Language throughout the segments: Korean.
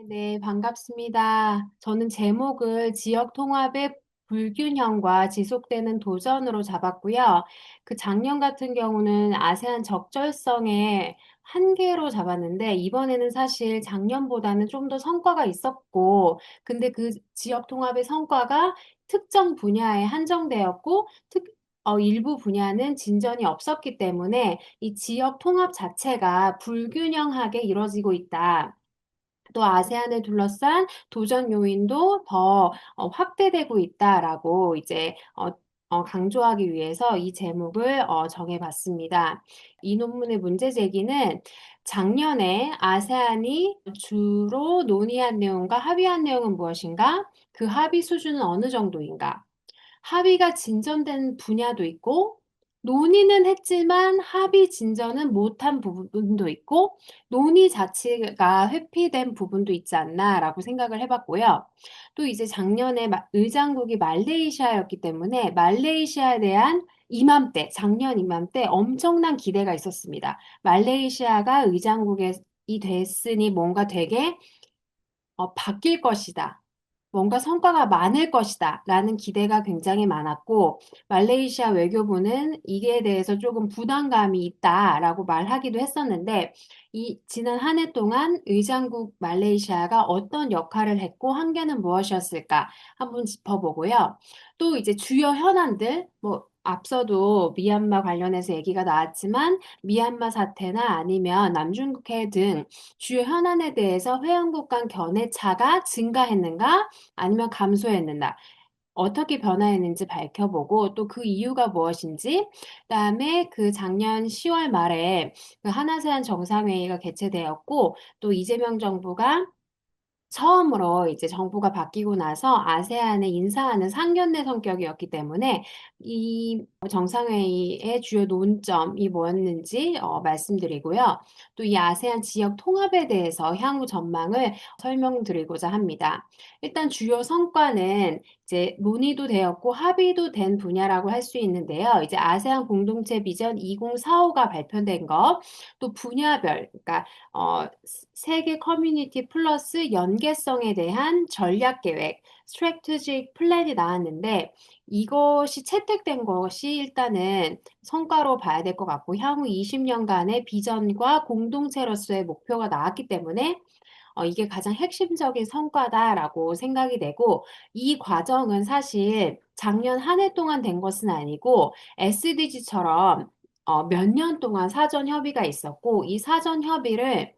네, 반갑습니다. 저는 제목을 지역 통합의 불균형과 지속되는 도전으로 잡았고요. 그 작년 같은 경우는 아세안 적절성의 한계로 잡았는데, 이번에는 사실 작년보다는 좀 더 성과가 있었고, 근데 그 지역 통합의 성과가 특정 분야에 한정되었고, 일부 분야는 진전이 없었기 때문에 이 지역 통합 자체가 불균형하게 이루어지고 있다. 또 아세안을 둘러싼 도전 요인도 더 확대되고 있다라고 이제 강조하기 위해서 이 제목을 정해봤습니다. 이 논문의 문제 제기는 작년에 아세안이 주로 논의한 내용과 합의한 내용은 무엇인가? 그 합의 수준은 어느 정도인가? 합의가 진전된 분야도 있고, 논의는 했지만 합의 진전은 못한 부분도 있고, 논의 자체가 회피된 부분도 있지 않나라고 생각을 해봤고요. 또 이제 작년에 의장국이 말레이시아였기 때문에 말레이시아에 대한 이맘때, 작년 이맘때 엄청난 기대가 있었습니다. 말레이시아가 의장국이 됐으니 뭔가 되게 바뀔 것이다. 뭔가 성과가 많을 것이다. 라는 기대가 굉장히 많았고, 말레이시아 외교부는 이에 대해서 조금 부담감이 있다라고 말하기도 했었는데, 지난 한 해 동안 의장국 말레이시아가 어떤 역할을 했고, 한계는 무엇이었을까 한번 짚어보고요. 또 이제 주요 현안들, 앞서도 미얀마 관련해서 얘기가 나왔지만, 미얀마 사태나 아니면 남중국해 등 주요 현안에 대해서 회원국 간 견해차가 증가했는가? 아니면 감소했는가? 어떻게 변화했는지 밝혀보고 또 그 이유가 무엇인지, 그다음에 그 작년 10월 말에 그 한아세안 정상회의가 개최되었고 또 이재명 정부가 처음으로 이제 정부가 바뀌고 나서 아세안에 인사하는 상견례 성격이었기 때문에 이 정상회의의 주요 논점이 뭐였는지 말씀드리고요. 또 이 아세안 지역 통합에 대해서 향후 전망을 설명드리고자 합니다. 일단 주요 성과는 이제 논의도 되었고 합의도 된 분야라고 할 수 있는데요. 이제 아세안 공동체 비전 2045가 발표된 것, 또 분야별, 그러니까 세계 커뮤니티 플러스 연계성에 대한 전략 계획, 스트래티직 플랜이 나왔는데 이것이 채택된 것이 일단은 성과로 봐야 될 것 같고 향후 20년간의 비전과 공동체로서의 목표가 나왔기 때문에 이게 가장 핵심적인 성과다라고 생각이 되고 이 과정은 사실 작년 한 해 동안 된 것은 아니고 SDG처럼 몇 년 동안 사전 협의가 있었고 이 사전 협의를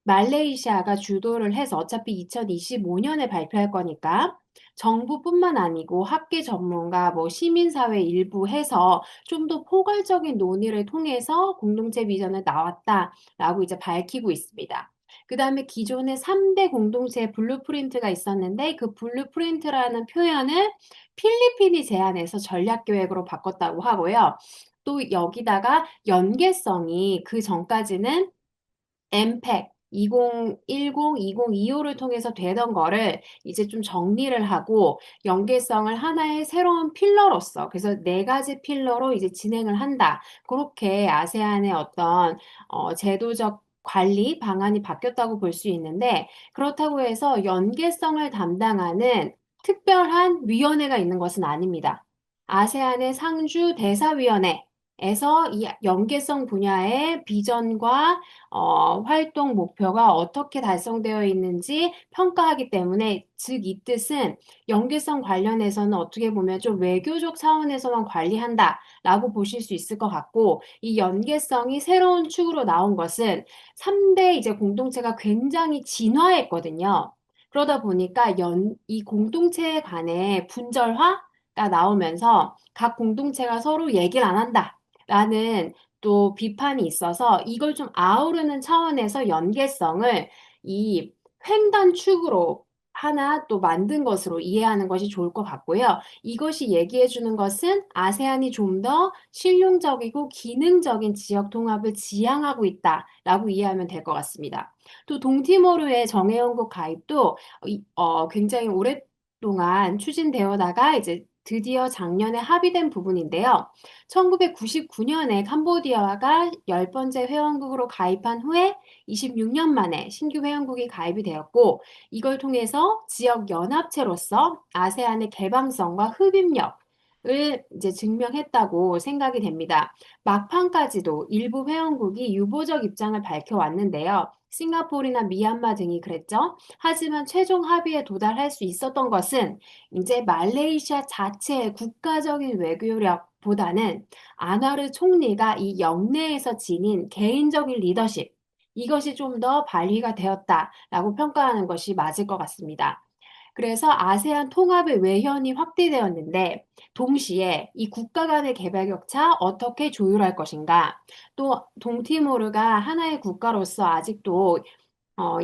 말레이시아가 주도를 해서 어차피 2025년에 발표할 거니까 정부뿐만 아니고 학계 전문가, 시민사회 일부 해서 좀 더 포괄적인 논의를 통해서 공동체 비전을 나왔다라고 이제 밝히고 있습니다. 그 다음에 기존에 3대 공동체 블루프린트가 있었는데 그 블루프린트라는 표현을 필리핀이 제안해서 전략계획으로 바꿨다고 하고요. 또 여기다가 연계성이 그 전까지는 엠팩 2010, 2025를 통해서 되던 거를 이제 좀 정리를 하고 연계성을 하나의 새로운 필러로서 그래서 네 가지 필러로 이제 진행을 한다. 그렇게 아세안의 어떤 제도적 관리 방안이 바뀌었다고 볼 수 있는데 그렇다고 해서 연계성을 담당하는 특별한 위원회가 있는 것은 아닙니다. 아세안의 상주 대사위원회에서 이 연계성 분야의 비전과 활동 목표가 어떻게 달성되어 있는지 평가하기 때문에, 즉, 이 뜻은 연계성 관련해서는 어떻게 보면 좀 외교적 차원에서만 관리한다라고 보실 수 있을 것 같고, 이 연계성이 새로운 축으로 나온 것은 3대 이제 공동체가 굉장히 진화했거든요. 그러다 보니까 이 공동체에 관해 분절화가 나오면서 각 공동체가 서로 얘기를 안 한다. 라는 또 비판이 있어서 이걸 좀 아우르는 차원에서 연계성을 이 횡단축으로 하나 또 만든 것으로 이해하는 것이 좋을 것 같고요. 이것이 얘기해 주는 것은 아세안이 좀 더 실용적이고 기능적인 지역 통합을 지향하고 있다라고 이해하면 될 것 같습니다. 또 동티모르의 정회원국 가입도 굉장히 오랫동안 추진되어다가 이제 드디어 작년에 합의된 부분인데요. 1999년에 캄보디아가 10번째 회원국으로 가입한 후에 26년 만에 신규 회원국이 가입이 되었고, 이걸 통해서 지역 연합체로서 아세안의 개방성과 흡입력을 이제 증명했다고 생각이 됩니다. 막판까지도 일부 회원국이 유보적 입장을 밝혀왔는데요. 싱가포르나 미얀마 등이 그랬죠. 하지만 최종 합의에 도달할 수 있었던 것은 이제 말레이시아 자체의 국가적인 외교력보다는 안와르 총리가 이 영내에서 지닌 개인적인 리더십, 이것이 좀 더 발휘가 되었다라고 평가하는 것이 맞을 것 같습니다. 그래서 아세안 통합의 외현이 확대되었는데 동시에 이 국가 간의 개발 격차 어떻게 조율할 것인가? 또 동티모르가 하나의 국가로서 아직도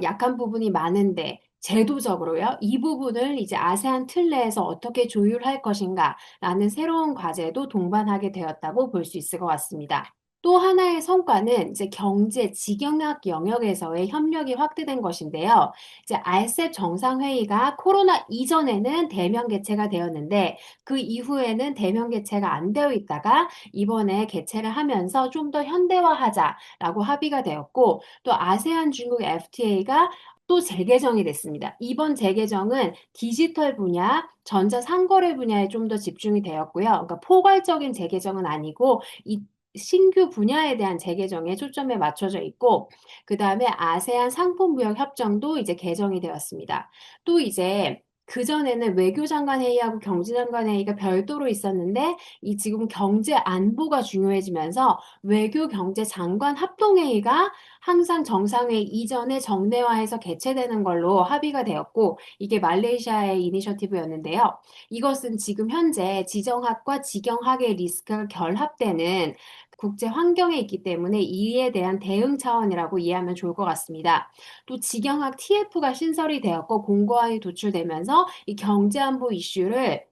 약한 부분이 많은데 제도적으로요. 이 부분을 이제 아세안 틀 내에서 어떻게 조율할 것인가라는 새로운 과제도 동반하게 되었다고 볼 수 있을 것 같습니다. 또 하나의 성과는 이제 경제, 직영학 영역에서의 협력이 확대된 것인데요. 이제 RCEP 정상회의가 코로나 이전에는 대면 개최가 되었는데 그 이후에는 대면 개최가 안 되어 있다가 이번에 개최를 하면서 좀 더 현대화하자라고 합의가 되었고 또 아세안 중국 FTA가 또 재개정이 됐습니다. 이번 재개정은 디지털 분야, 전자상거래 분야에 좀 더 집중이 되었고요. 그러니까 포괄적인 재개정은 아니고 이 신규 분야에 대한 재개정에 초점에 맞춰져 있고, 그 다음에 아세안 상품무역 협정도 이제 개정이 되었습니다. 또 이제 그전에는 외교장관 회의하고 경제장관 회의가 별도로 있었는데, 이 지금 경제 안보가 중요해지면서 외교 경제 장관 합동회의가 항상 정상회의 이전에 정례화해서 개최되는 걸로 합의가 되었고, 이게 말레이시아의 이니셔티브였는데요. 이것은 지금 현재 지정학과 직영학의 리스크가 결합되는 국제 환경에 있기 때문에 이에 대한 대응 차원이라고 이해하면 좋을 것 같습니다. 또 직영학 TF가 신설이 되었고 공고안이 도출되면서 이 경제안보 이슈를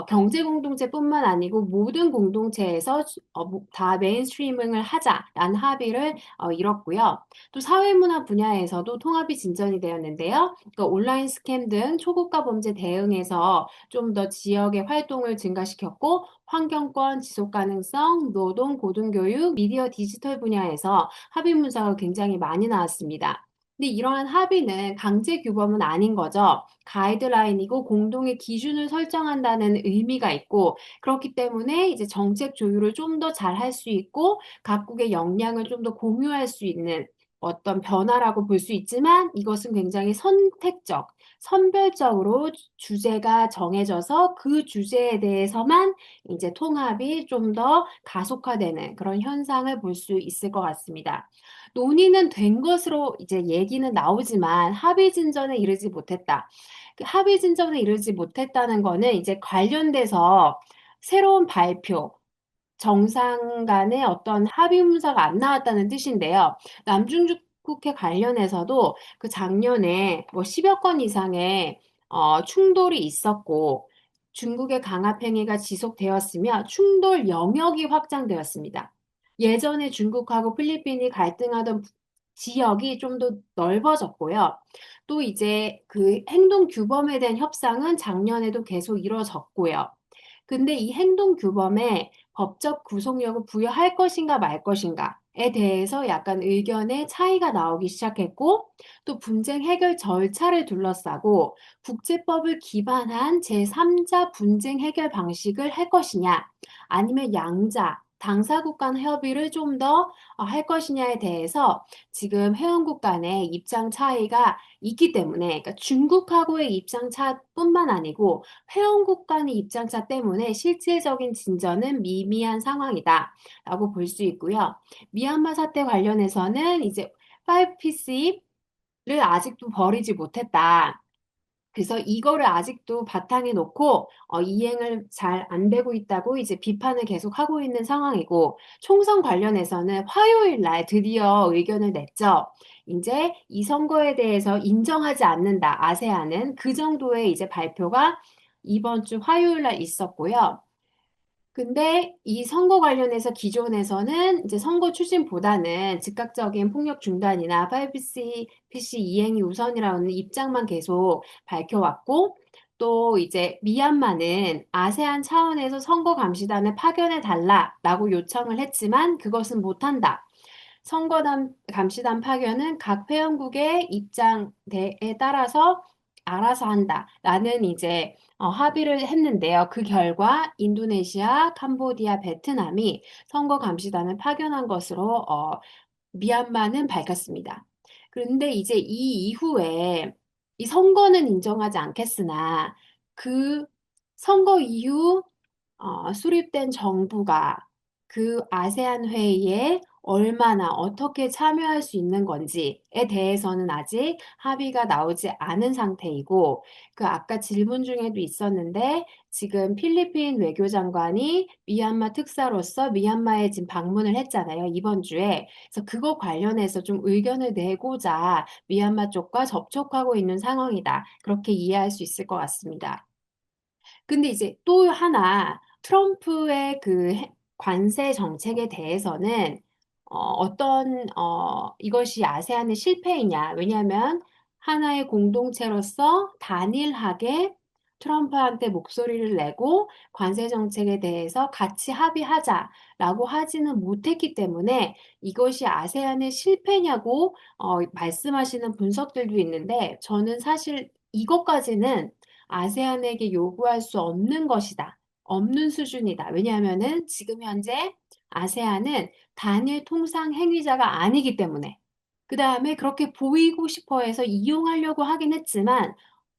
경제 공동체뿐만 아니고 모든 공동체에서 다 메인스트리밍을 하자라는 합의를 이뤘고요. 또 사회문화 분야에서도 통합이 진전이 되었는데요. 그러니까 온라인 스캠 등 초국가 범죄 대응에서 좀 더 지역의 활동을 증가시켰고 환경권, 지속가능성, 노동, 고등교육, 미디어 디지털 분야에서 합의 문서가 굉장히 많이 나왔습니다. 근데 이러한 합의는 강제 규범은 아닌 거죠. 가이드라인이고 공동의 기준을 설정한다는 의미가 있고 그렇기 때문에 이제 정책 조율을 좀 더 잘 할 수 있고 각국의 역량을 좀 더 공유할 수 있는 어떤 변화라고 볼 수 있지만 이것은 굉장히 선택적, 선별적으로 주제가 정해져서 그 주제에 대해서만 이제 통합이 좀 더 가속화되는 그런 현상을 볼 수 있을 것 같습니다. 논의는 된 것으로 이제 얘기는 나오지만 합의 진전에 이르지 못했다. 그 합의 진전에 이르지 못했다는 거는 이제 관련돼서 새로운 발표, 정상 간의 어떤 합의 문서가 안 나왔다는 뜻인데요. 남중국해 관련해서도 그 작년에 뭐 10여 건 이상의 충돌이 있었고 중국의 강압 행위가 지속되었으며 충돌 영역이 확장되었습니다. 예전에 중국하고 필리핀이 갈등하던 지역이 좀 더 넓어졌고요. 또 이제 그 행동 규범에 대한 협상은 작년에도 계속 이루어졌고요. 근데 이 행동 규범에 법적 구속력을 부여할 것인가 말 것인가에 대해서 약간 의견의 차이가 나오기 시작했고 또 분쟁 해결 절차를 둘러싸고 국제법을 기반한 제3자 분쟁 해결 방식을 할 것이냐 아니면 양자 당사국 간 협의를 좀 더 할 것이냐에 대해서 지금 회원국 간의 입장 차이가 있기 때문에 그러니까 중국하고의 입장 차뿐만 아니고 회원국 간의 입장차 때문에 실질적인 진전은 미미한 상황이다라고 볼 수 있고요. 미얀마 사태 관련해서는 이제 5PC를 아직도 버리지 못했다. 그래서 이거를 아직도 바탕에 놓고 이행을 잘 안 되고 있다고 이제 비판을 계속 하고 있는 상황이고 총선 관련해서는 화요일 날 드디어 의견을 냈죠. 이제 이 선거에 대해서 인정하지 않는다. 아세안은 그 정도의 이제 발표가 이번 주 화요일 날 있었고요. 근데 이 선거 관련해서 기존에서는 이제 선거 추진보다는 즉각적인 폭력 중단이나 5PC 이행이 우선이라는 입장만 계속 밝혀왔고, 또 이제 미얀마는 아세안 차원에서 선거 감시단을 파견해 달라라고 요청을 했지만 그것은 못한다. 선거단 감시단 파견은 각 회원국의 입장에 따라서 알아서 한다라는 이제 합의를 했는데요. 그 결과 인도네시아, 캄보디아, 베트남이 선거 감시단을 파견한 것으로 미얀마는 밝혔습니다. 그런데 이제 이 이후에 이 선거는 인정하지 않겠으나 그 선거 이후 수립된 정부가 그 아세안 회의에 얼마나 어떻게 참여할 수 있는 건지에 대해서는 아직 합의가 나오지 않은 상태이고, 그 아까 질문 중에도 있었는데, 지금 필리핀 외교장관이 미얀마 특사로서 미얀마에 지금 방문을 했잖아요, 이번 주에. 그래서 그거 관련해서 좀 의견을 내고자 미얀마 쪽과 접촉하고 있는 상황이다. 그렇게 이해할 수 있을 것 같습니다. 근데 이제 또 하나 트럼프의 그 관세 정책에 대해서는 이것이 아세안의 실패이냐? 왜냐하면 하나의 공동체로서 단일하게 트럼프한테 목소리를 내고 관세 정책에 대해서 같이 합의하자라고 하지는 못했기 때문에 이것이 아세안의 실패냐고 말씀하시는 분석들도 있는데 저는 사실 이것까지는 아세안에게 요구할 수 없는 것이다. 없는 수준이다. 왜냐하면은 지금 현재 아세안은 단일 통상 행위자가 아니기 때문에. 그 다음에 그렇게 보이고 싶어 해서 이용하려고 하긴 했지만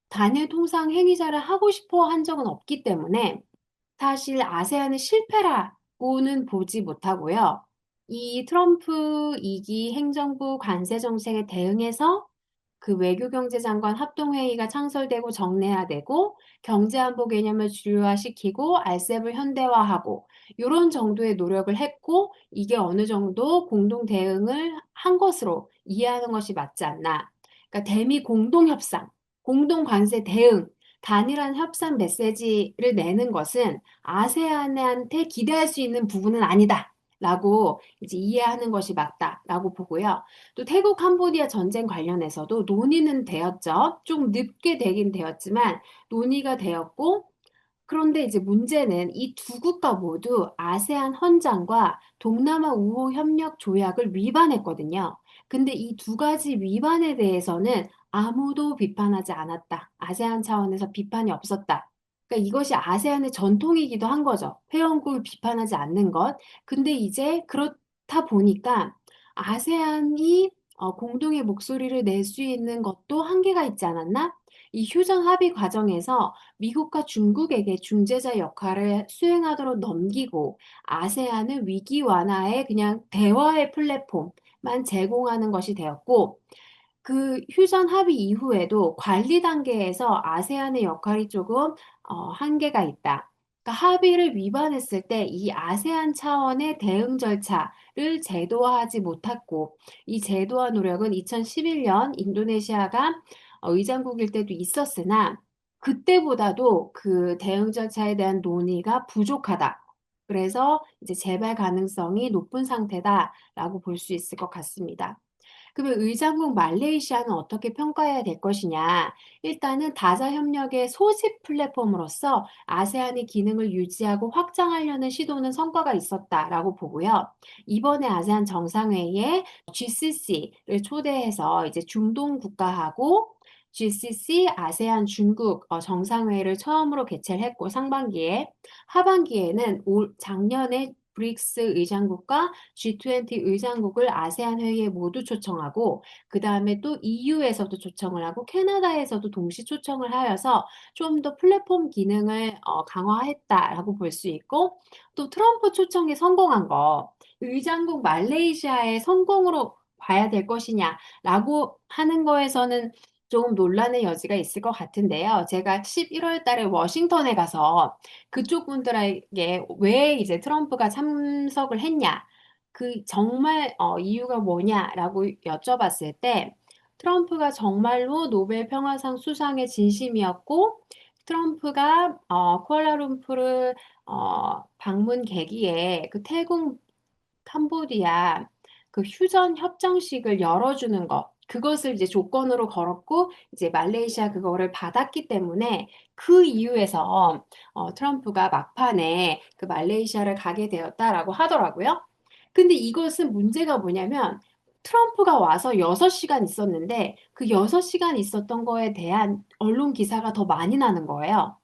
단일 통상 행위자를 하고 싶어 한 적은 없기 때문에 사실 아세안의 실패라고는 보지 못하고요. 이 트럼프 2기 행정부 관세 정책에 대응해서 그 외교경제장관 합동회의가 창설되고 정례화되고 경제안보 개념을 주류화시키고 알셉을 현대화하고 이런 정도의 노력을 했고 이게 어느 정도 공동 대응을 한 것으로 이해하는 것이 맞지 않나. 그러니까 대미 공동협상, 공동관세 대응, 단일한 협상 메시지를 내는 것은 아세안한테 기대할 수 있는 부분은 아니다. 라고 이제 이해하는 것이 맞다라고 보고요. 또 태국 캄보디아 전쟁 관련해서도 논의는 되었죠. 좀 늦게 되긴 되었지만 논의가 되었고 그런데 이제 문제는 이 두 국가 모두 아세안 헌장과 동남아 우호 협력 조약을 위반했거든요. 근데 이 두 가지 위반에 대해서는 아무도 비판하지 않았다. 아세안 차원에서 비판이 없었다. 그러니까 이것이 아세안의 전통이기도 한 거죠. 회원국을 비판하지 않는 것. 근데 이제 그렇다 보니까 아세안이 공동의 목소리를 낼 수 있는 것도 한계가 있지 않았나? 이 휴전 합의 과정에서 미국과 중국에게 중재자 역할을 수행하도록 넘기고 아세안은 위기 완화에 그냥 대화의 플랫폼만 제공하는 것이 되었고 그 휴전 합의 이후에도 관리 단계에서 아세안의 역할이 조금 한계가 있다. 그러니까 합의를 위반했을 때 이 아세안 차원의 대응 절차를 제도화하지 못했고 이 제도화 노력은 2011년 인도네시아가 의장국일 때도 있었으나 그때보다도 그 대응 절차에 대한 논의가 부족하다. 그래서 이제 재발 가능성이 높은 상태다라고 볼 수 있을 것 같습니다. 그러면 의장국 말레이시아는 어떻게 평가해야 될 것이냐? 일단은 다자 협력의 소집 플랫폼으로서 아세안의 기능을 유지하고 확장하려는 시도는 성과가 있었다라고 보고요. 이번에 아세안 정상회의에 GCC를 초대해서 이제 중동 국가하고 GCC, 아세안, 중국 정상회의를 처음으로 개최를 했고 상반기에 하반기에는 작년에 브릭스 의장국과 G20 의장국을 아세안 회의에 모두 초청하고 그 다음에 또 EU에서도 초청을 하고 캐나다에서도 동시 초청을 하여서 좀 더 플랫폼 기능을 강화했다라고 볼 수 있고 또 트럼프 초청에 성공한 거 의장국 말레이시아의 성공으로 봐야 될 것이냐라고 하는 거에서는 조금 논란의 여지가 있을 것 같은데요. 제가 11월 달에 워싱턴에 가서 그쪽 분들에게 왜 이제 트럼프가 참석을 했냐, 그 정말 이유가 뭐냐라고 여쭤봤을 때 트럼프가 정말로 노벨 평화상 수상의 진심이었고 트럼프가 쿠알라룸푸르 방문 계기에 그 태국 캄보디아 그 휴전 협정식을 열어주는 것 그것을 이제 조건으로 걸었고 이제 말레이시아 그거를 받았기 때문에 그 이유에서 트럼프가 막판에 그 말레이시아를 가게 되었다라고 하더라고요. 근데 이것은 문제가 뭐냐면 트럼프가 와서 6시간 있었는데 그 6시간 있었던 거에 대한 언론 기사가 더 많이 나는 거예요.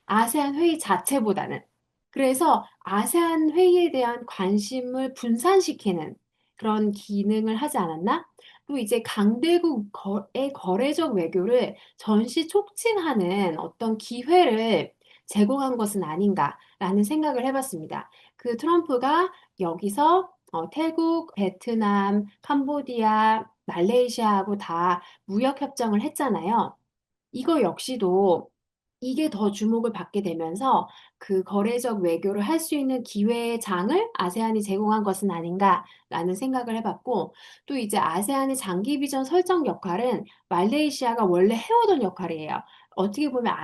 아세안 회의 자체보다는. 그래서 아세안 회의에 대한 관심을 분산시키는 그런 기능을 하지 않았나? 또 이제 강대국의 거래적 외교를 전시 촉진하는 어떤 기회를 제공한 것은 아닌가라는 생각을 해봤습니다. 그 트럼프가 여기서 태국, 베트남, 캄보디아, 말레이시아하고 다 무역 협정을 했잖아요. 이거 역시도 이게 더 주목을 받게 되면서 그 거래적 외교를 할 수 있는 기회의 장을 아세안이 제공한 것은 아닌가라는 생각을 해봤고, 또 이제 아세안의 장기 비전 설정 역할은 말레이시아가 원래 해오던 역할이에요. 어떻게 보면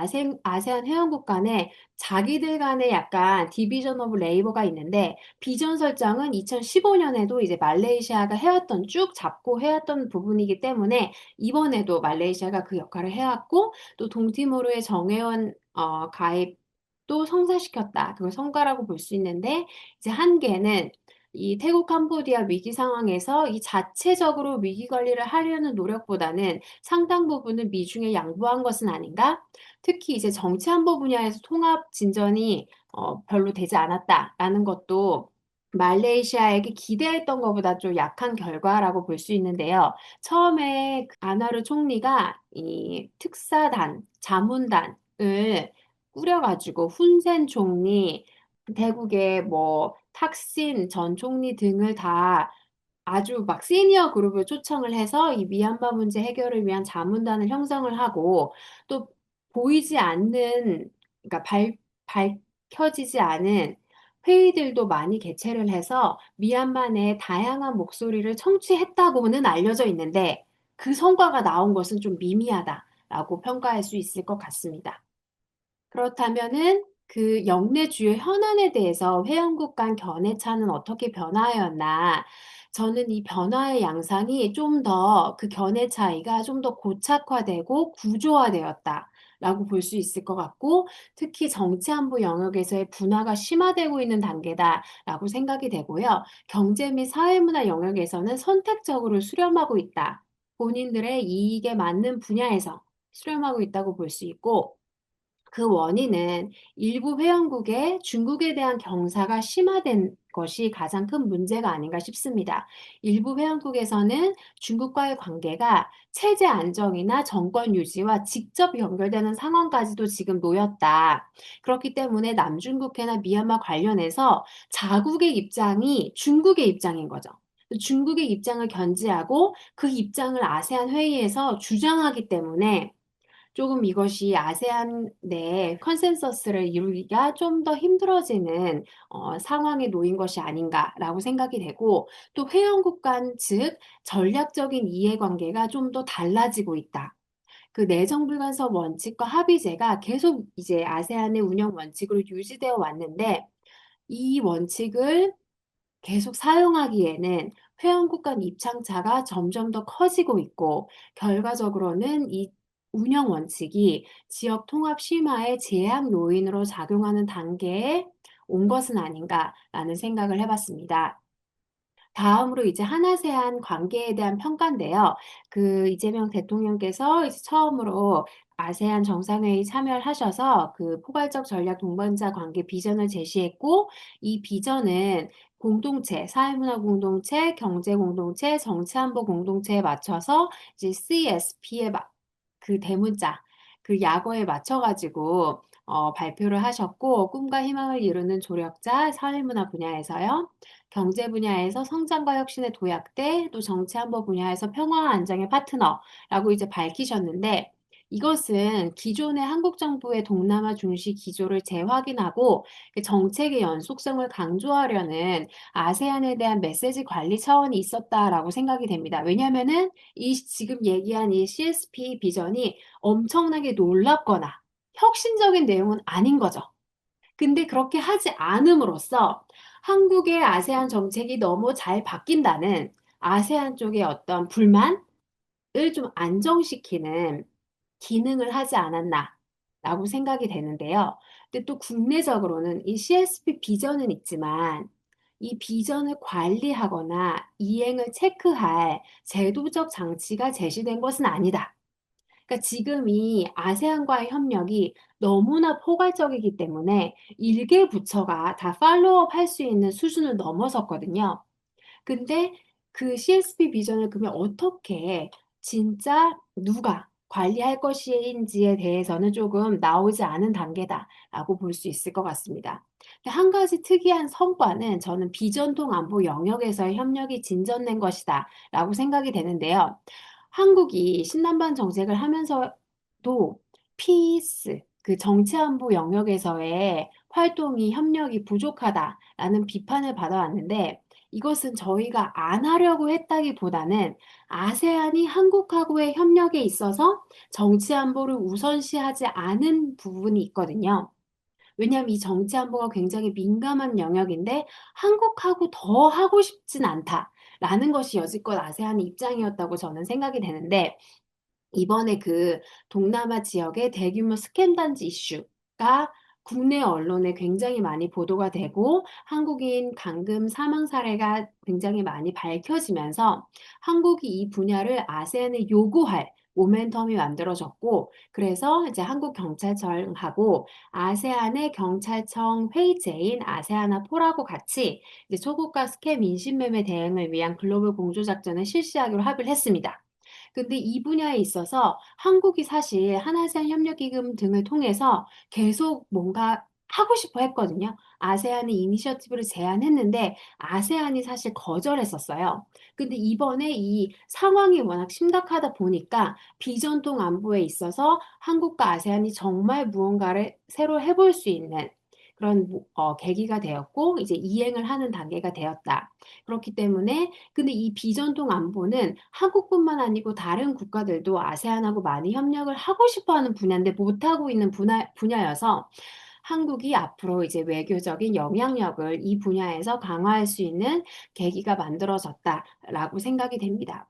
아세안 회원국 간에 자기들 간에 약간 디비전 오브 레이버가 있는데, 비전 설정은 2015년에도 이제 말레이시아가 해왔던, 쭉 잡고 해왔던 부분이기 때문에 이번에도 말레이시아가 그 역할을 해왔고, 또 동티모르의 정회원 가입도 성사시켰다. 그걸 성과라고 볼 수 있는데 이제 한계는 이 태국 캄보디아 위기 상황에서 이 자체적으로 위기 관리를 하려는 노력보다는 상당 부분을 미중에 양보한 것은 아닌가? 특히 이제 정치 안보 분야에서 통합 진전이 별로 되지 않았다라는 것도 말레이시아에게 기대했던 것보다 좀 약한 결과라고 볼 수 있는데요. 처음에 안와르 총리가 이 특사단, 자문단을 꾸려가지고 훈센 총리, 대국의 뭐 탁신 전 총리 등을 다 아주 막 시니어 그룹을 초청을 해서 이 미얀마 문제 해결을 위한 자문단을 형성을 하고 또 보이지 않는, 그러니까 밝혀지지 않은 회의들도 많이 개최를 해서 미얀마 내 다양한 목소리를 청취했다고는 알려져 있는데 그 성과가 나온 것은 좀 미미하다라고 평가할 수 있을 것 같습니다. 그렇다면은 그 영내 주요 현안에 대해서 회원국 간 견해차는 어떻게 변화하였나? 저는 이 변화의 양상이 좀 더 그 견해 차이가 좀 더 고착화되고 구조화되었다. 라고 볼 수 있을 것 같고, 특히 정치 안보 영역에서의 분화가 심화되고 있는 단계다라고 생각이 되고요. 경제 및 사회문화 영역에서는 선택적으로 수렴하고 있다. 본인들의 이익에 맞는 분야에서 수렴하고 있다고 볼 수 있고, 그 원인은 일부 회원국의 중국에 대한 경사가 심화된 것이 가장 큰 문제가 아닌가 싶습니다. 일부 회원국에서는 중국과의 관계가 체제 안정이나 정권 유지와 직접 연결되는 상황까지도 지금 놓였다. 그렇기 때문에 남중국해나 미얀마 관련해서 자국의 입장이 중국의 입장인 거죠. 중국의 입장을 견지하고 그 입장을 아세안 회의에서 주장하기 때문에 조금 이것이 아세안 내 컨센서스를 이루기가 좀 더 힘들어지는 상황에 놓인 것이 아닌가라고 생각이 되고, 또 회원국 간 즉 전략적인 이해관계가 좀 더 달라지고 있다. 그 내정불간섭 원칙과 합의제가 계속 이제 아세안의 운영 원칙으로 유지되어 왔는데 이 원칙을 계속 사용하기에는 회원국 간 입장차가 점점 더 커지고 있고, 결과적으로는 이 운영 원칙이 지역 통합 심화의 제약 요인으로 작용하는 단계에 온 것은 아닌가라는 생각을 해봤습니다. 다음으로 이제 한아세안 관계에 대한 평가인데요. 그 이재명 대통령께서 이제 처음으로 아세안 정상회의 참여를 하셔서 그 포괄적 전략 동반자 관계 비전을 제시했고, 이 비전은 공동체, 사회문화 공동체, 경제 공동체, 정치안보 공동체에 맞춰서 이제 CSP의 그 대문자, 그 약어에 맞춰가지고 발표를 하셨고, 꿈과 희망을 이루는 조력자, 사회문화 분야에서요. 경제 분야에서 성장과 혁신의 도약대, 또 정치 안보 분야에서 평화와 안정의 파트너라고 이제 밝히셨는데, 이것은 기존의 한국 정부의 동남아 중시 기조를 재확인하고 그 정책의 연속성을 강조하려는 아세안에 대한 메시지 관리 차원이 있었다라고 생각이 됩니다. 왜냐하면은 이 지금 얘기한 이 CSP 비전이 엄청나게 놀랍거나 혁신적인 내용은 아닌 거죠. 근데 그렇게 하지 않음으로써 한국의 아세안 정책이 너무 잘 바뀐다는 아세안 쪽의 어떤 불만을 좀 안정시키는 기능을 하지 않았나라고 생각이 되는데요. 근데 또 국내적으로는 이 CSP 비전은 있지만 이 비전을 관리하거나 이행을 체크할 제도적 장치가 제시된 것은 아니다. 그러니까 지금 이 아세안과의 협력이 너무나 포괄적이기 때문에 일개 부처가 다 팔로우업 할 수 있는 수준을 넘어섰거든요. 근데 그 CSP 비전을 그러면 어떻게 진짜 누가 관리할 것인지에 대해서는 조금 나오지 않은 단계다라고 볼 수 있을 것 같습니다. 근데 한 가지 특이한 성과는 저는 비전통 안보 영역에서의 협력이 진전된 것이다라고 생각이 되는데요. 한국이 신남방 정책을 하면서도 피스, 그 정치안보 영역에서의 활동이 협력이 부족하다라는 비판을 받아왔는데 이것은 저희가 안 하려고 했다기보다는 아세안이 한국하고의 협력에 있어서 정치 안보를 우선시하지 않은 부분이 있거든요. 왜냐하면 이 정치 안보가 굉장히 민감한 영역인데 한국하고 더 하고 싶진 않다라는 것이 여지껏 아세안의 입장이었다고 저는 생각이 되는데 이번에 그 동남아 지역의 대규모 스캠 단지 이슈가 국내 언론에 굉장히 많이 보도가 되고 한국인 감금 사망 사례가 굉장히 많이 밝혀지면서 한국이 이 분야를 아세안에 요구할 모멘텀이 만들어졌고 그래서 이제 한국 경찰청하고 아세안의 경찰청 회의체인 아세아나포라고 같이 이제 초국가 스캠 인신매매 대응을 위한 글로벌 공조작전을 실시하기로 합의를 했습니다. 근데 이 분야에 있어서 한국이 사실 한아세안 협력기금 등을 통해서 계속 뭔가 하고 싶어 했거든요. 아세안이 이니셔티브를 제안했는데 아세안이 사실 거절했었어요. 근데 이번에 이 상황이 워낙 심각하다 보니까 비전통 안보에 있어서 한국과 아세안이 정말 무언가를 새로 해볼 수 있는 그런 계기가 되었고 이제 이행을 하는 단계가 되었다. 그렇기 때문에 근데 이 비전통 안보는 한국뿐만 아니고 다른 국가들도 아세안하고 많이 협력을 하고 싶어 하는 분야인데 못하고 있는 분야여서 한국이 앞으로 이제 외교적인 영향력을 이 분야에서 강화할 수 있는 계기가 만들어졌다라고 생각이 됩니다.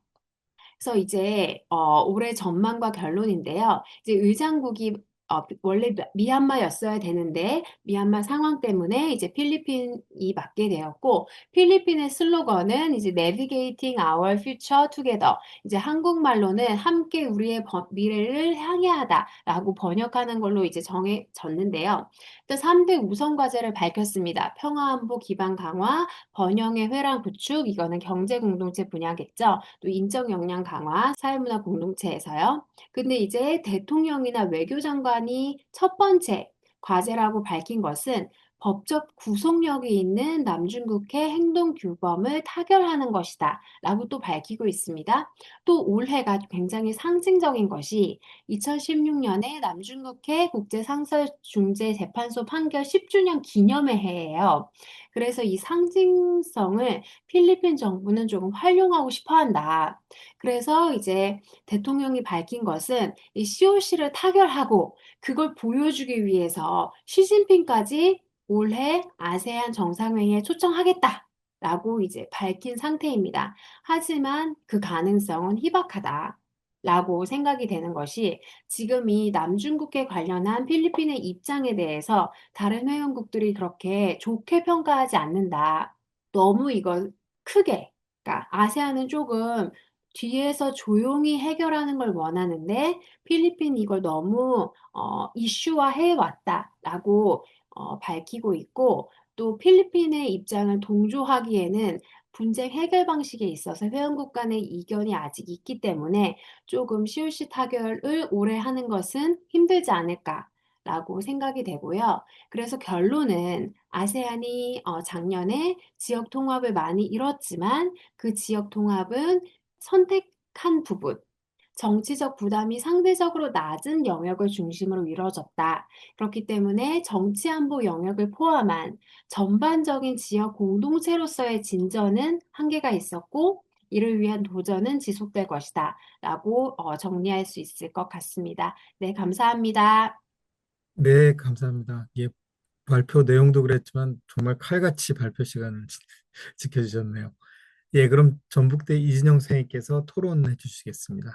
그래서 이제 올해 전망과 결론인데요. 이제 의장국이 원래 미얀마였어야 되는데 미얀마 상황 때문에 이제 필리핀이 맡게 되었고 필리핀의 슬로건은 이제 Navigating Our Future Together. 이제 한국말로는 함께 우리의 미래를 향해 하다라고 번역하는 걸로 이제 정해졌는데요. 또 3대 우선 과제를 밝혔습니다. 평화안보 기반 강화, 번영의 회랑 구축, 이거는 경제 공동체 분야겠죠. 또 인적 역량 강화, 사회문화 공동체에서요. 근데 이제 대통령이나 외교장관이 첫 번째 과제라고 밝힌 것은 법적 구속력이 있는 남중국해 행동규범을 타결하는 것이다. 라고 또 밝히고 있습니다. 또 올해가 굉장히 상징적인 것이 2016년에 남중국해 국제상설중재재판소 판결 10주년 기념의 해예요. 그래서 이 상징성을 필리핀 정부는 조금 활용하고 싶어 한다. 그래서 이제 대통령이 밝힌 것은 이 COC를 타결하고 그걸 보여주기 위해서 시진핑까지 올해 아세안 정상회의에 초청하겠다. 라고 이제 밝힌 상태입니다. 하지만 그 가능성은 희박하다. 라고 생각이 되는 것이 지금 이 남중국해 관련한 필리핀의 입장에 대해서 다른 회원국들이 그렇게 좋게 평가하지 않는다. 너무 이걸 크게, 그러니까 아세안은 조금 뒤에서 조용히 해결하는 걸 원하는데 필리핀이 이걸 너무 이슈화해 왔다라고 밝히고 있고 또 필리핀의 입장을 동조하기에는 분쟁 해결 방식에 있어서 회원국 간의 이견이 아직 있기 때문에 조금 COC 타결을 오래 하는 것은 힘들지 않을까라고 생각이 되고요. 그래서 결론은 아세안이 작년에 지역 통합을 많이 이뤘지만 그 지역 통합은 선택한 부분, 정치적 부담이 상대적으로 낮은 영역을 중심으로 이루어졌다. 그렇기 때문에 정치 안보 영역을 포함한 전반적인 지역 공동체로서의 진전은 한계가 있었고, 이를 위한 도전은 지속될 것이다. 라고 정리할 수 있을 것 같습니다. 네, 감사합니다. 네, 감사합니다. 예, 발표 내용도 그랬지만 정말 칼같이 발표 시간을 지켜주셨네요. 예, 그럼 전북대 이진영 선생님께서 토론해 주시겠습니다.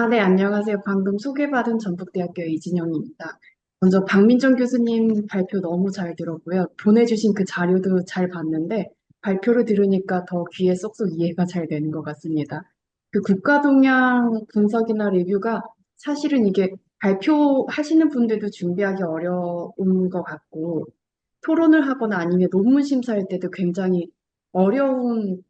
네, 안녕하세요. 방금 소개받은 전북대학교 이진영입니다. 먼저 박민정 교수님 발표 너무 잘 들었고요. 보내주신 그 자료도 잘 봤는데 발표를 들으니까 더 귀에 쏙쏙 이해가 잘 되는 것 같습니다. 그 국가 동향 분석이나 리뷰가 사실은 이게 발표하시는 분들도 준비하기 어려운 것 같고 토론을 하거나 아니면 논문 심사할 때도 굉장히 어려운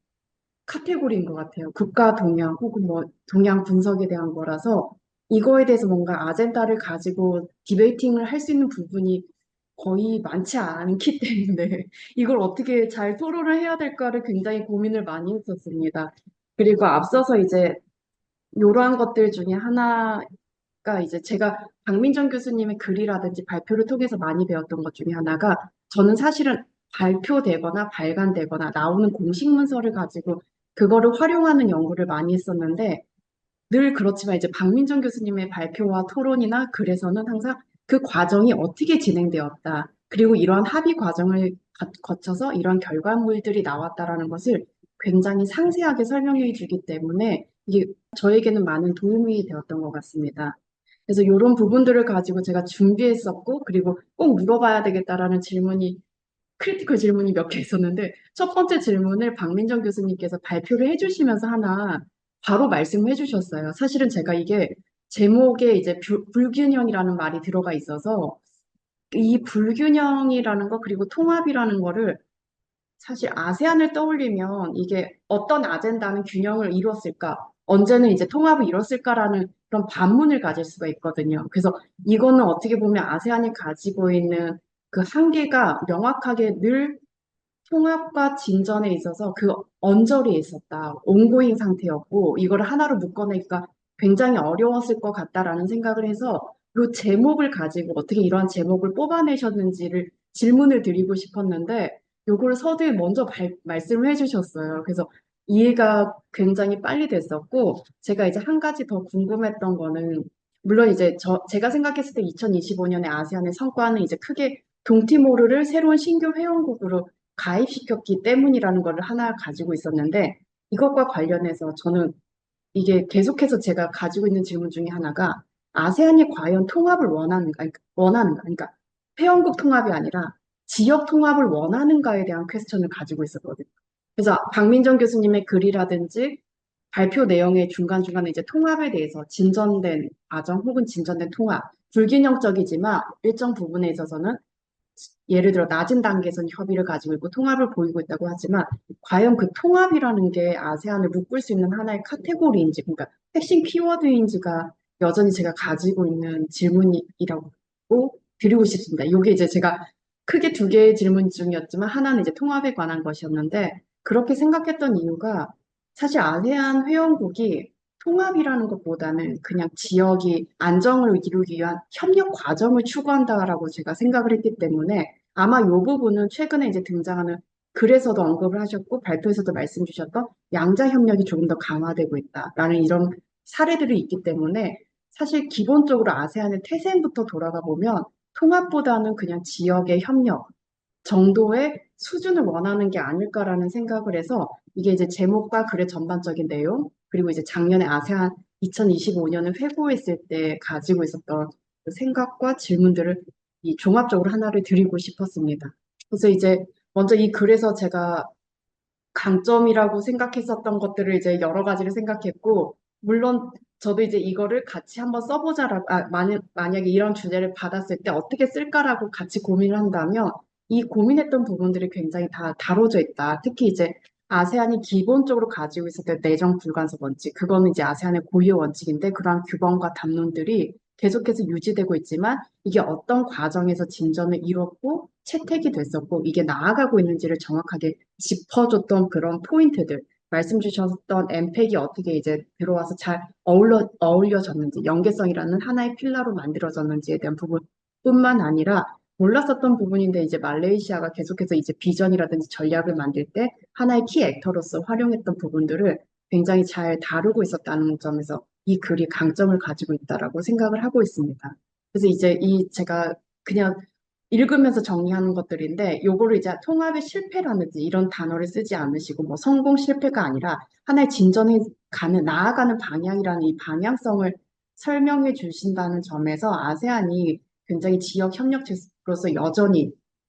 카테고리인 것 같아요. 국가 동향 혹은 뭐 동향 분석에 대한 거라서 이거에 대해서 뭔가 아젠다를 가지고 디베이팅을 할 수 있는 부분이 거의 많지 않기 때문에 이걸 어떻게 잘 토론을 해야 될까를 굉장히 고민을 많이 했었습니다. 그리고 앞서서 이제 이러한 것들 중에 하나가 이제 제가 박민정 교수님의 글이라든지 발표를 통해서 많이 배웠던 것 중에 하나가 저는 사실은 발표되거나 발간되거나 나오는 공식 문서를 가지고 그거를 활용하는 연구를 많이 했었는데 늘 그렇지만 이제 박민정 교수님의 발표와 토론이나 글에서는 항상 그 과정이 어떻게 진행되었다. 그리고 이러한 합의 과정을 거쳐서 이런 결과물들이 나왔다라는 것을 굉장히 상세하게 설명해 주기 때문에 이게 저에게는 많은 도움이 되었던 것 같습니다. 그래서 이런 부분들을 가지고 제가 준비했었고, 그리고 꼭 물어봐야 되겠다라는 크리티컬 질문이 몇 개 있었는데, 첫 번째 질문을 박민정 교수님께서 발표를 해주시면서 하나 바로 말씀해 주셨어요. 사실은 제가 이게 제목에 이제 불균형이라는 말이 들어가 있어서, 이 불균형이라는 거, 그리고 통합이라는 거를 사실 아세안을 떠올리면 이게 어떤 아젠다는 균형을 이뤘을까, 언제는 이제 통합을 이뤘을까라는 그런 반문을 가질 수가 있거든요. 그래서 이거는 어떻게 보면 아세안이 가지고 있는 그 한계가 명확하게 늘 통합과 진전에 있어서 그 언저리에 있었다. 온고잉 상태였고, 이거를 하나로 묶어내기가 굉장히 어려웠을 것 같다라는 생각을 해서 이 제목을 가지고 어떻게 이러한 제목을 뽑아내셨는지를 질문을 드리고 싶었는데, 요걸 서두에 먼저 말씀을 해주셨어요. 그래서 이해가 굉장히 빨리 됐었고, 제가 이제 한 가지 더 궁금했던 거는, 물론 이제 제가 생각했을 때 2025년에 아세안의 성과는 이제 크게 동티모르를 새로운 신규 회원국으로 가입시켰기 때문이라는 거를 하나 가지고 있었는데 이것과 관련해서 저는 이게 계속해서 제가 가지고 있는 질문 중에 하나가 아세안이 과연 통합을 원하는가? 그러니까 회원국 통합이 아니라 지역 통합을 원하는가에 대한 퀘스천을 가지고 있었거든요. 그래서 박민정 교수님의 글이라든지 발표 내용의 중간중간에 이제 통합에 대해서 진전된 과정 혹은 진전된 통합, 불균형적이지만 일정 부분에 있어서는 예를 들어 낮은 단계에서는 협의를 가지고 있고 통합을 보이고 있다고 하지만 과연 그 통합이라는 게 아세안을 묶을 수 있는 하나의 카테고리인지 그러니까 핵심 키워드인지가 여전히 제가 가지고 있는 질문이라고 드리고 싶습니다. 이게 이제 제가 크게 두 개의 질문 중이었지만 하나는 이제 통합에 관한 것이었는데 그렇게 생각했던 이유가 사실 아세안 회원국이 통합이라는 것보다는 그냥 지역이 안정을 이루기 위한 협력 과정을 추구한다라고 제가 생각을 했기 때문에 아마 이 부분은 최근에 이제 등장하는 글에서도 언급을 하셨고 발표에서도 말씀 주셨던 양자 협력이 조금 더 강화되고 있다라는 이런 사례들이 있기 때문에 사실 기본적으로 아세안의 태생부터 돌아가 보면 통합보다는 그냥 지역의 협력 정도의 수준을 원하는 게 아닐까라는 생각을 해서 이게 이제 제목과 글의 전반적인 내용 그리고 이제 작년에 아세안 2025년을 회고했을 때 가지고 있었던 그 생각과 질문들을 이 종합적으로 하나를 드리고 싶었습니다. 그래서 이제 먼저 이 글에서 제가 강점이라고 생각했었던 것들을 이제 여러 가지를 생각했고, 물론 저도 이제 이거를 같이 한번 써보자라고, 만약에 이런 주제를 받았을 때 어떻게 쓸까라고 같이 고민을 한다면, 이 고민했던 부분들이 굉장히 다 다뤄져 있다. 특히 이제 아세안이 기본적으로 가지고 있었던 내정 불간섭 원칙, 그거는 이제 아세안의 고유 원칙인데, 그러한 규범과 담론들이 계속해서 유지되고 있지만, 이게 어떤 과정에서 진전을 이뤘고, 채택이 됐었고, 이게 나아가고 있는지를 정확하게 짚어줬던 그런 포인트들, 말씀 주셨던 엠팩이 어떻게 이제 들어와서 잘 어울려졌는지, 연계성이라는 하나의 필라로 만들어졌는지에 대한 부분뿐만 아니라 몰랐었던 부분인데 이제 말레이시아가 계속해서 이제 비전이라든지 전략을 만들 때 하나의 키 액터로서 활용했던 부분들을 굉장히 잘 다루고 있었다는 점에서 이 글이 강점을 가지고 있다라고 생각을 하고 있습니다. 그래서 이제 이 제가 그냥 읽으면서 정리하는 것들인데 요거를 이제 통합의 실패라든지 이런 단어를 쓰지 않으시고 뭐 성공 실패가 아니라 하나의 진전에 나아가는 방향이라는 이 방향성을 설명해 주신다는 점에서 아세안이 굉장히 지역 협력체로서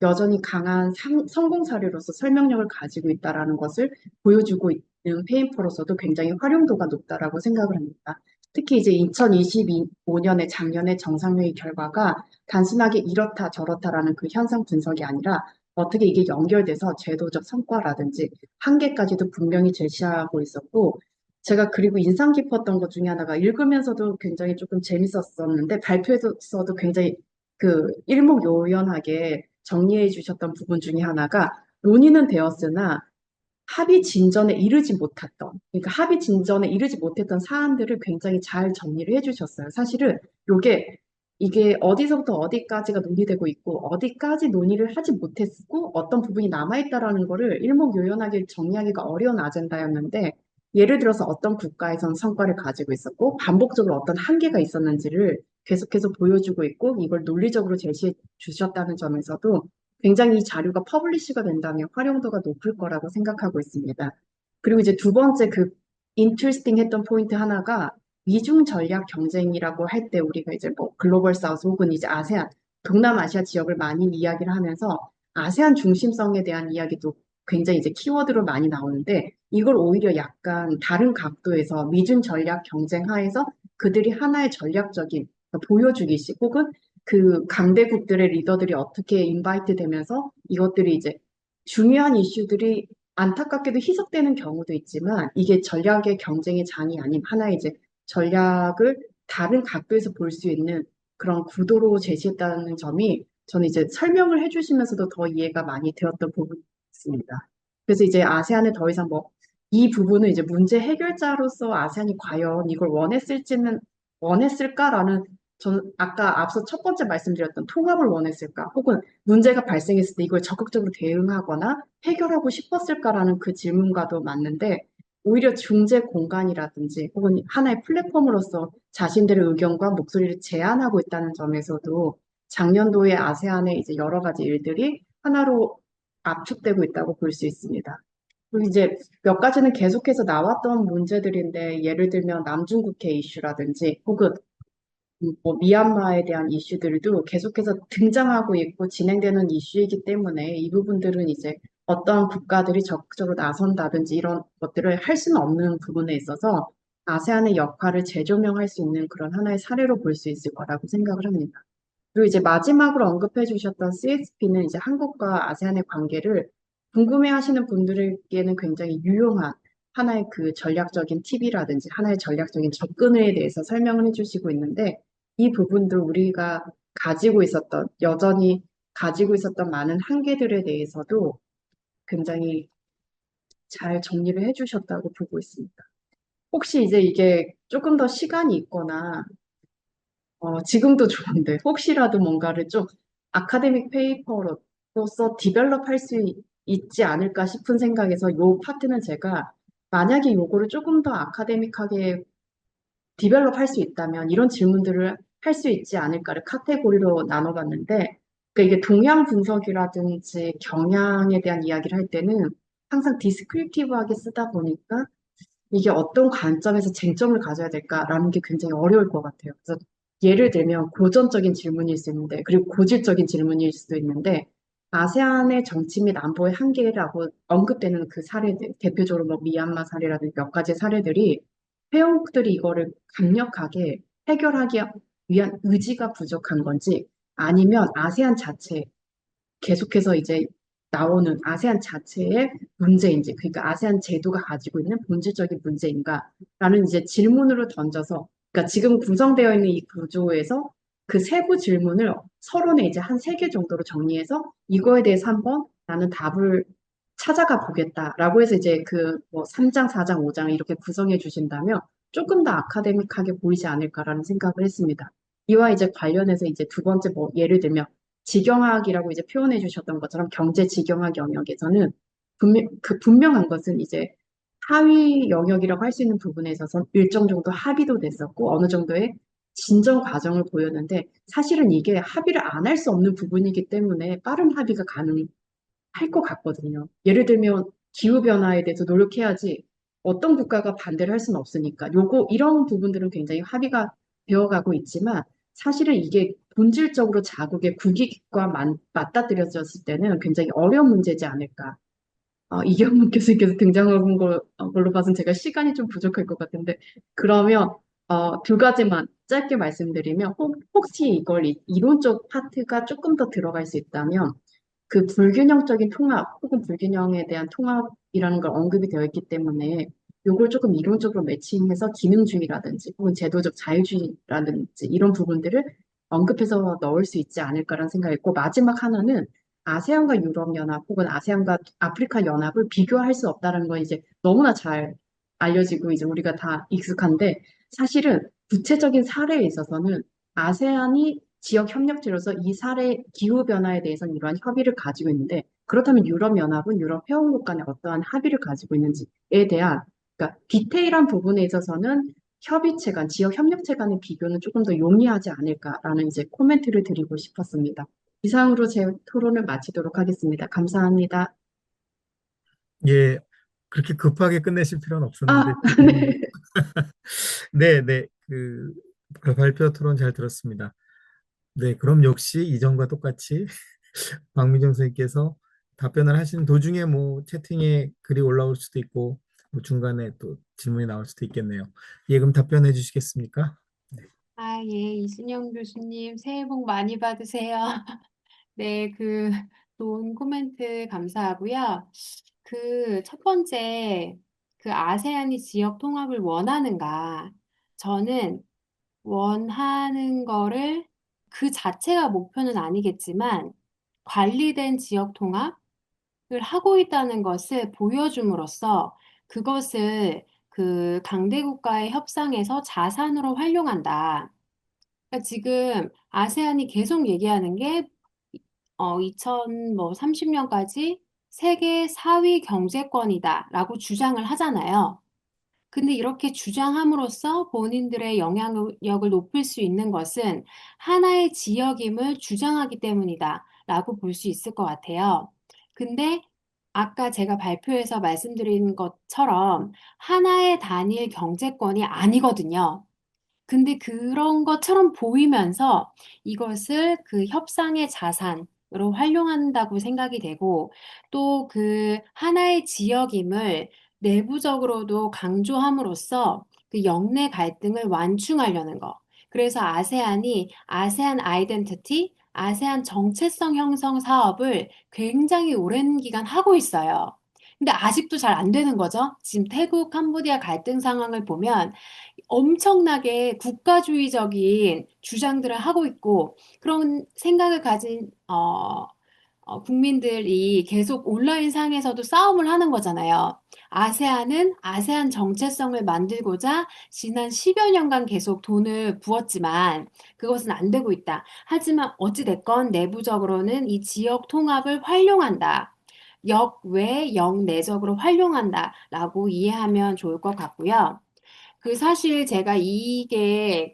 여전히 강한 성공 사례로서 설명력을 가지고 있다라는 것을 보여주고 있는 페이퍼로서도 굉장히 활용도가 높다라고 생각을 합니다. 특히 이제 2025년에 작년에 정상회의 결과가 단순하게 이렇다 저렇다라는 그 현상 분석이 아니라 어떻게 이게 연결돼서 제도적 성과라든지 한계까지도 분명히 제시하고 있었고, 제가 그리고 인상 깊었던 것 중에 하나가 읽으면서도 굉장히 조금 재밌었었는데 발표에서도 굉장히 그 일목요연하게 정리해 주셨던 부분 중에 하나가 논의는 되었으나 그러니까 합의 진전에 이르지 못했던 사안들을 굉장히 잘 정리를 해주셨어요. 사실은 요게 이게 어디서부터 어디까지가 논의되고 있고 어디까지 논의를 하지 못했고 어떤 부분이 남아있다라는 거를 일목요연하게 정리하기가 어려운 아젠다였는데 예를 들어서 어떤 국가에선 성과를 가지고 있었고 반복적으로 어떤 한계가 있었는지를 계속해서 보여주고 있고 이걸 논리적으로 제시해 주셨다는 점에서도 굉장히 이 자료가 퍼블리시가 된다면 활용도가 높을 거라고 생각하고 있습니다. 그리고 이제 두 번째 그 인트레스팅 했던 포인트 하나가 미중 전략 경쟁이라고 할 때 우리가 이제 뭐 글로벌 사우스 혹은 이제 아세안, 동남아시아 지역을 많이 이야기를 하면서 아세안 중심성에 대한 이야기도 굉장히 이제 키워드로 많이 나오는데 이걸 오히려 약간 다른 각도에서 미중 전략 경쟁 하에서 그들이 하나의 전략적인 그러니까 보여주기식 혹은 그 강대국들의 리더들이 어떻게 인바이트 되면서 이것들이 이제 중요한 이슈들이 안타깝게도 희석되는 경우도 있지만 이게 전략의 경쟁의 장이 아닌 하나의 이제 전략을 다른 각도에서 볼 수 있는 그런 구도로 제시했다는 점이 저는 이제 설명을 해주시면서도 더 이해가 많이 되었던 부분이 있습니다. 그래서 이제 아세안에 더 이상 뭐 이 부분은 이제 문제 해결자로서 아세안이 과연 이걸 원했을까라는 저는 아까 앞서 첫 번째 말씀드렸던 통합을 원했을까? 혹은 문제가 발생했을 때 이걸 적극적으로 대응하거나 해결하고 싶었을까라는 그 질문과도 맞는데 오히려 중재 공간이라든지 혹은 하나의 플랫폼으로서 자신들의 의견과 목소리를 제안하고 있다는 점에서도 작년도에 아세안의 이제 여러 가지 일들이 하나로 압축되고 있다고 볼 수 있습니다. 그리고 이제 몇 가지는 계속해서 나왔던 문제들인데 예를 들면 남중국해 이슈라든지 혹은 뭐 미얀마에 대한 이슈들도 계속해서 등장하고 있고 진행되는 이슈이기 때문에 이 부분들은 이제 어떤 국가들이 적극적으로 나선다든지 이런 것들을 할 수는 없는 부분에 있어서 아세안의 역할을 재조명할 수 있는 그런 하나의 사례로 볼 수 있을 거라고 생각을 합니다. 그리고 이제 마지막으로 언급해 주셨던 CSP는 이제 한국과 아세안의 관계를 궁금해 하시는 분들에게는 굉장히 유용한 하나의 그 전략적인 팁이라든지 하나의 전략적인 접근에 대해서 설명을 해주시고 있는데 이 부분도 우리가 여전히 가지고 있었던 많은 한계들에 대해서도 굉장히 잘 정리를 해주셨다고 보고 있습니다. 혹시 이제 이게 조금 더 시간이 있거나 지금도 좋은데 혹시라도 뭔가를 좀 아카데믹 페이퍼로서 디벨롭 할 수 있지 않을까 싶은 생각에서 요 파트는 제가 만약에 요거를 조금 더 아카데믹하게 디벨롭 할 수 있다면 이런 질문들을 할 수 있지 않을까를 카테고리로 나눠봤는데 그러니까 이게 동향 분석이라든지 경향에 대한 이야기를 할 때는 항상 디스크립티브하게 쓰다 보니까 이게 어떤 관점에서 쟁점을 가져야 될까라는 게 굉장히 어려울 것 같아요. 그래서 예를 들면 고전적인 질문일 수 있는데, 그리고 고질적인 질문일 수도 있는데, 아세안의 정치 및 안보의 한계라고 언급되는 그 사례들, 대표적으로 뭐 미얀마 사례라든지 몇 가지 사례들이 회원국들이 이거를 강력하게 해결하기 위한 의지가 부족한 건지, 아니면 아세안 자체, 계속해서 이제 나오는 아세안 자체의 문제인지, 그러니까 아세안 제도가 가지고 있는 본질적인 문제인가라는 이제 질문으로 던져서, 그러니까 지금 구성되어 있는 이 구조에서 그 세부 질문을 서론에 이제 한 세 개 정도로 정리해서 이거에 대해서 한번 나는 답을 찾아가 보겠다라고 해서 이제 그 뭐 3장, 4장, 5장 이렇게 구성해 주신다면 조금 더 아카데믹하게 보이지 않을까라는 생각을 했습니다. 이와 이제 관련해서 이제 두 번째 뭐 예를 들면 직영학이라고 이제 표현해 주셨던 것처럼 경제 직영학 영역에서는 분명한 것은 이제 하위 영역이라고 할 수 있는 부분에 있어서 일정 정도 합의도 됐었고 어느 정도의 진정 과정을 보였는데 사실은 이게 합의를 안 할 수 없는 부분이기 때문에 빠른 합의가 가능할 것 같거든요. 예를 들면 기후변화에 대해서 노력해야지 어떤 국가가 반대를 할 수는 없으니까 이런 부분들은 굉장히 합의가 되어가고 있지만 사실은 이게 본질적으로 자국의 국익과 맞닥뜨려졌을 때는 굉장히 어려운 문제지 않을까. 이경문 교수님께서 등장한 걸로 봐서는 제가 시간이 좀 부족할 것 같은데, 그러면, 두 가지만 짧게 말씀드리면, 혹시 이걸 이론적 파트가 조금 더 들어갈 수 있다면, 그 불균형적인 통합, 혹은 불균형에 대한 통합이라는 걸 언급이 되어 있기 때문에, 요걸 조금 이론적으로 매칭해서 기능주의라든지, 혹은 제도적 자유주의라든지, 이런 부분들을 언급해서 넣을 수 있지 않을까라는 생각이 있고, 마지막 하나는 아세안과 유럽연합 혹은 아세안과 아프리카 연합을 비교할 수 없다는 건 이제 너무나 잘 알려지고 이제 우리가 다 익숙한데 사실은 구체적인 사례에 있어서는 아세안이 지역 협력체로서 이 사례 기후 변화에 대해서는 이러한 협의를 가지고 있는데 그렇다면 유럽연합은 유럽 회원국 간에 어떠한 합의를 가지고 있는지에 대한 그러니까 디테일한 부분에 있어서는 협의체 간, 지역 협력체 간의 비교는 조금 더 용이하지 않을까라는 이제 코멘트를 드리고 싶었습니다. 이상으로 제 토론을 마치도록 하겠습니다. 감사합니다. 예, 그렇게 급하게 끝내실 필요는 없었는데, 아, 네. 네, 네, 그 발표 토론 잘 들었습니다. 네, 그럼 역시 이전과 똑같이 박미정 선생님께서 답변을 하시는 도중에 뭐 채팅에 글이 올라올 수도 있고, 뭐 중간에 또 질문이 나올 수도 있겠네요. 예, 그럼 답변해 주시겠습니까? 아, 예, 이순영 교수님 새해 복 많이 받으세요. 네, 좋은 코멘트 감사하고요. 첫 번째, 아세안이 지역 통합을 원하는가? 저는 원하는 거를 그 자체가 목표는 아니겠지만 관리된 지역 통합을 하고 있다는 것을 보여줌으로써 그것을 강대국과의 협상에서 자산으로 활용한다. 그러니까 지금 아세안이 계속 얘기하는 게 2030년까지 세계 4위 경제권이다라고 주장을 하잖아요. 근데 이렇게 주장함으로써 본인들의 영향력을 높일 수 있는 것은 하나의 지역임을 주장하기 때문이다라고 볼 수 있을 것 같아요. 근데 아까 제가 발표에서 말씀드린 것처럼 하나의 단일 경제권이 아니거든요. 근데 그런 것처럼 보이면서 이것을 협상의 자산으로 활용한다고 생각이 되고 또 하나의 지역임을 내부적으로도 강조함으로써 역내 갈등을 완충하려는 거. 그래서 아세안이 아세안 아이덴티티, 아세안 정체성 형성 사업을 굉장히 오랜 기간 하고 있어요. 근데 아직도 잘 안 되는 거죠. 지금 태국, 캄보디아 갈등 상황을 보면 엄청나게 국가주의적인 주장들을 하고 있고 그런 생각을 가진 국민들이 계속 온라인 상에서도 싸움을 하는 거잖아요. 아세안은 아세안 정체성을 만들고자 지난 10여 년간 계속 돈을 부었지만 그것은 안 되고 있다. 하지만 어찌됐건 내부적으로는 이 지역 통합을 활용한다. 역외, 역내적으로 활용한다라고 이해하면 좋을 것 같고요. 사실 제가 이게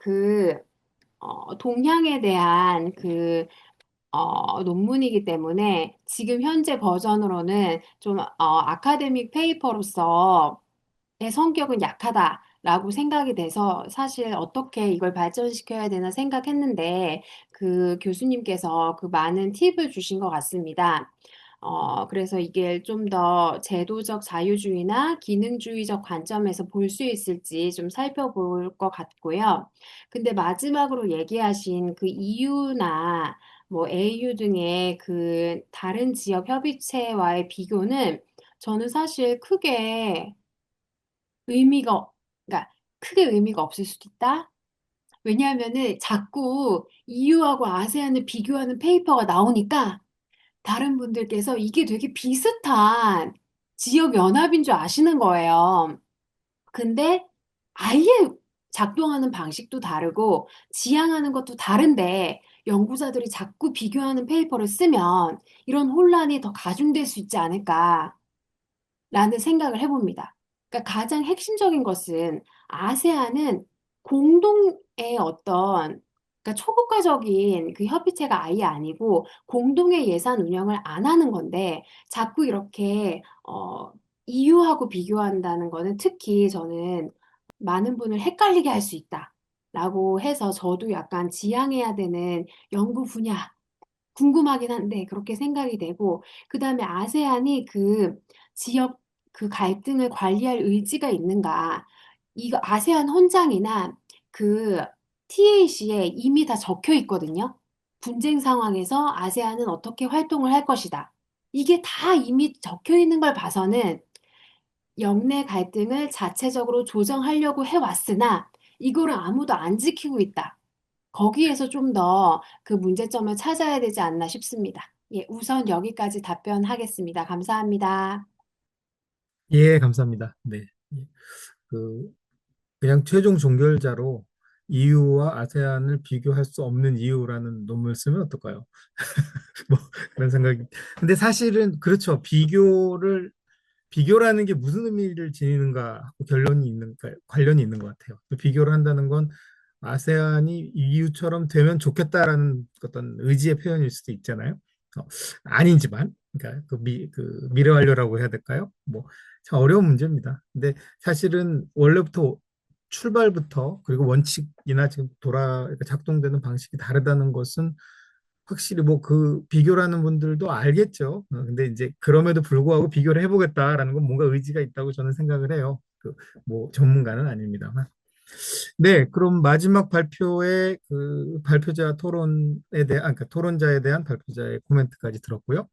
동향에 대한 논문이기 때문에 지금 현재 버전으로는 좀 아카데믹 페이퍼로서의 성격은 약하다라고 생각이 돼서 사실 어떻게 이걸 발전시켜야 되나 생각했는데 교수님께서 많은 팁을 주신 것 같습니다. 그래서 이게 좀 더 제도적 자유주의나 기능주의적 관점에서 볼 수 있을지 좀 살펴볼 것 같고요. 근데 마지막으로 얘기하신 EU나 뭐 AU 등의 다른 지역 협의체와의 비교는 저는 사실 의미가, 그러니까 크게 의미가 없을 수도 있다. 왜냐하면은 자꾸 EU하고 아세안을 비교하는 페이퍼가 나오니까 다른 분들께서 이게 되게 비슷한 지역 연합인 줄 아시는 거예요. 근데 아예 작동하는 방식도 다르고 지향하는 것도 다른데 연구자들이 자꾸 비교하는 페이퍼를 쓰면 이런 혼란이 더 가중될 수 있지 않을까. 라는 생각을 해봅니다. 그러니까 가장 핵심적인 것은 아세안은 공동의 그러니까 초국가적인 협의체가 아예 아니고 공동의 예산 운영을 안 하는 건데 자꾸 이렇게 EU하고 비교한다는 거는 특히 저는 많은 분을 헷갈리게 할 수 있다라고 해서 저도 약간 지향해야 되는 연구 분야 궁금하긴 한데 그렇게 생각이 되고 그다음에 아세안이 그 지역 그 갈등을 관리할 의지가 있는가? 이거 아세안 헌장이나 그 TAC에 이미 다 적혀 있거든요. 분쟁 상황에서 아세안은 어떻게 활동을 할 것이다. 이게 다 이미 적혀 있는 걸 봐서는 영내 갈등을 자체적으로 조정하려고 해왔으나 이거를 아무도 안 지키고 있다. 거기에서 좀 더 그 문제점을 찾아야 되지 않나 싶습니다. 예, 우선 여기까지 답변하겠습니다. 감사합니다. 예, 감사합니다. 네. 예. 그 그냥 최종 종결자로 EU와 아세안을 비교할 수 없는 이유라는 논문을 쓰면 어떨까요? 뭐 그런 생각이. 근데 사실은 그렇죠. 비교라는 게 무슨 의미를 지니는가 하고 결론이 있는 관련이 있는 것 같아요. 또 비교를 한다는 건 아세안이 EU처럼 되면 좋겠다라는 어떤 의지의 표현일 수도 있잖아요. 어, 아니지만, 그러니까 그 미래 완료라고 해야 될까요? 뭐 참 어려운 문제입니다. 근데 사실은 원래부터 출발부터 그리고 원칙이나 지금 그러니까 작동되는 방식이 다르다는 것은 확실히 뭐 그 비교라는 분들도 알겠죠. 근데 이제 그럼에도 불구하고 비교를 해보겠다라는 건 뭔가 의지가 있다고 저는 생각을 해요. 그 뭐 전문가는 아닙니다만. 네, 그럼 마지막 발표의 그 발표자 토론에 대한, 그러니까 토론자에 대한 발표자의 코멘트까지 들었고요.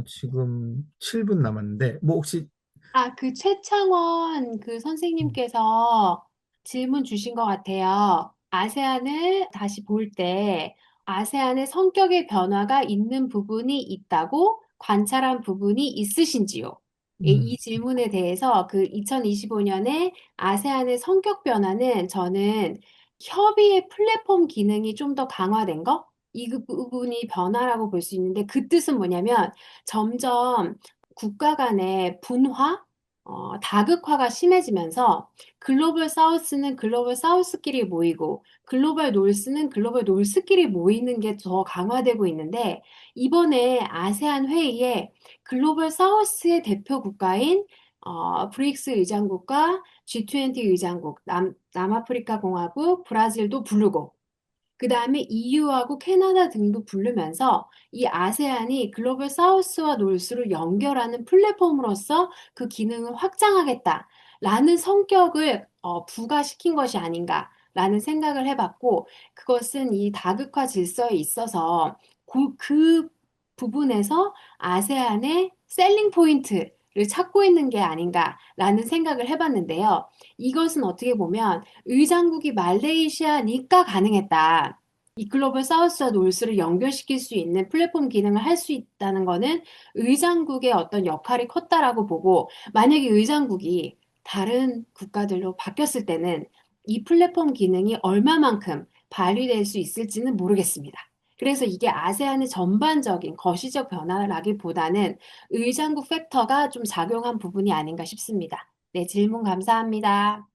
지금 7분 남았는데, 뭐 혹시, 아, 그 최창원 그 선생님께서 질문 주신 것 같아요. 아세안을 다시 볼 때 아세안의 성격의 변화가 있는 부분이 있다고 관찰한 부분이 있으신지요? 예, 이 음, 질문에 대해서 그 2025년에 아세안의 성격 변화는 저는 협의의 플랫폼 기능이 좀 더 강화된 거? 이 부분이 변화라고 볼 수 있는데 그 뜻은 뭐냐면 점점 국가 간의 분화, 다극화가 심해지면서 글로벌 사우스는 글로벌 사우스끼리 모이고 글로벌 노스는 글로벌 노스끼리 모이는 게 더 강화되고 있는데 이번에 아세안 회의에 글로벌 사우스의 대표 국가인 브릭스 의장국과 G20 의장국, 남아프리카 공화국, 브라질도 부르고 그 다음에 EU하고 캐나다 등도 부르면서 이 아세안이 글로벌 사우스와 노스를 연결하는 플랫폼으로서 그 기능을 확장하겠다라는 성격을 부과시킨 것이 아닌가라는 생각을 해봤고 그것은 이 다극화 질서에 있어서 그 부분에서 아세안의 셀링 포인트를 찾고 있는 게 아닌가라는 생각을 해봤는데요. 이것은 어떻게 보면 의장국이 말레이시아니까 가능했다. 이 글로벌 사우스와 노스를 연결시킬 수 있는 플랫폼 기능을 할 수 있다는 거는 의장국의 어떤 역할이 컸다라고 보고 만약에 의장국이 다른 국가들로 바뀌었을 때는 이 플랫폼 기능이 얼마만큼 발휘될 수 있을지는 모르겠습니다. 그래서 이게 아세안의 전반적인 거시적 변화라기보다는 의장국 팩터가 좀 작용한 부분이 아닌가 싶습니다. 네, 질문 감사합니다.